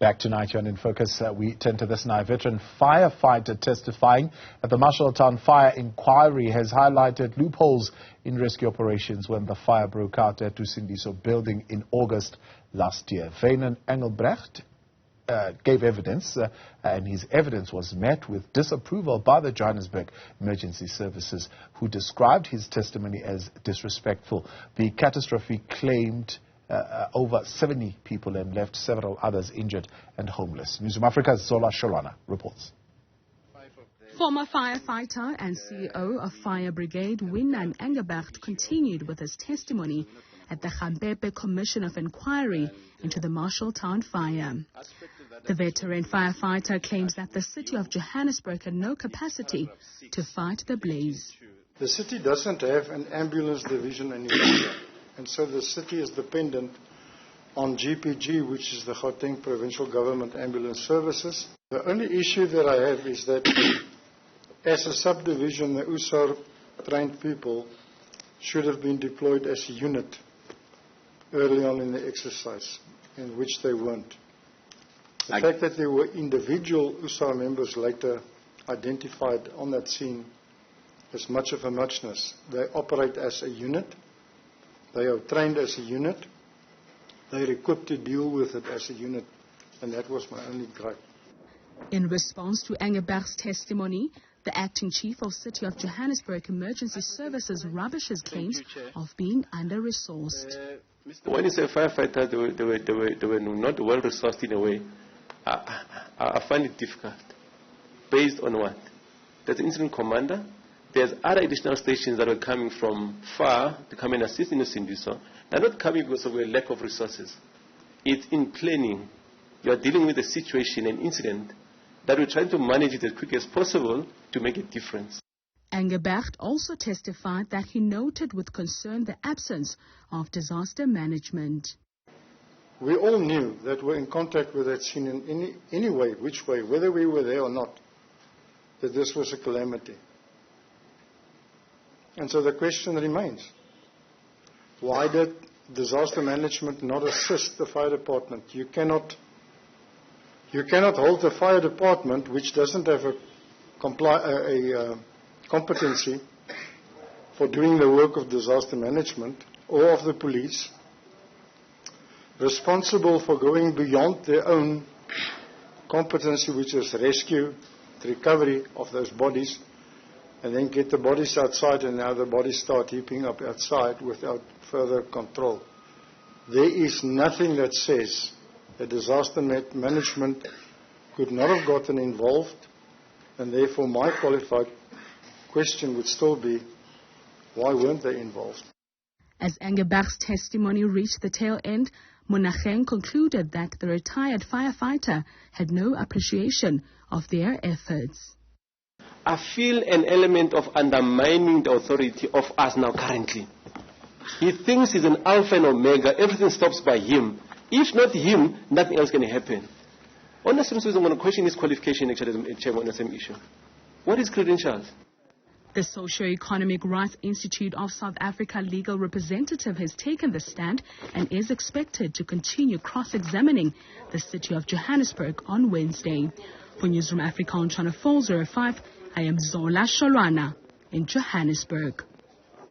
Back tonight here on In Focus, we turn to this now. Veteran firefighter testifying at the Marshalltown fire inquiry has highlighted loopholes in rescue operations when the fire broke out at Usindiso building in August last year. Wynand Engelbrecht gave evidence, and his evidence was met with disapproval by the Johannesburg Emergency Services, who described his testimony as disrespectful. The catastrophe claimed over 70 people and left several others injured and homeless. Newzroom Afrika's Zola Sholwana reports. Former firefighter and CEO of Fire Brigade Wynand Engelbrecht continued with his testimony at the Gampepe Commission of Inquiry into the Marshalltown fire. The veteran firefighter claims that the city of Johannesburg had no capacity to fight the blaze. The city doesn't have an ambulance division anymore, and so the city is dependent on GPG, which is the Gauteng Provincial Government Ambulance Services. The only issue that I have is that as a subdivision, the USAR trained people should have been deployed as a unit early on in the exercise, in which they weren't. The fact that there were individual USAR members later identified on that scene is much of a muchness. They operate as a unit. They are trained as a unit. They are equipped to deal with it as a unit. And that was my only gripe. In response to Engelbrecht's testimony, the acting chief of City of Johannesburg Emergency Services rubbishes claims of being under-resourced. When you say firefighter, they were not well-resourced in a way. I find it difficult. Based on what? There's an incident commander. There's other additional stations that were coming from far to come and assist in Usindiso. They're not coming because of a lack of resources. It's in planning. You are dealing with a situation, an incident, that we're trying to manage it as quick as possible to make a difference. Engelbrecht also testified that he noted with concern the absence of disaster management. We all knew that we're in contact with that scene in any way, which way, whether we were there or not, that this was a calamity. And so the question remains, why did disaster management not assist the fire department? You cannot hold the fire department, which doesn't have a competency for doing the work of disaster management, or of the police, responsible for going beyond their own competency, which is rescue, recovery of those bodies, and then get the bodies outside, and now the bodies start heaping up outside without further control. There is nothing that says that disaster management could not have gotten involved, and therefore my qualified question would still be, why weren't they involved? As Engelbrecht's testimony reached the tail end, Monageng concluded that the retired firefighter had no appreciation of their efforts. I feel an element of undermining the authority of us now currently. He thinks he's an alpha and omega. Everything stops by him. If not him, nothing else can happen. On the same basis, I'm going to question his qualification actually on the same issue. What is credentials? The Socio-Economic Rights Institute of South Africa legal representative has taken the stand and is expected to continue cross-examining the city of Johannesburg on Wednesday. For Newzroom Afrika on Channel 405, I am Zola Sholwana in Johannesburg.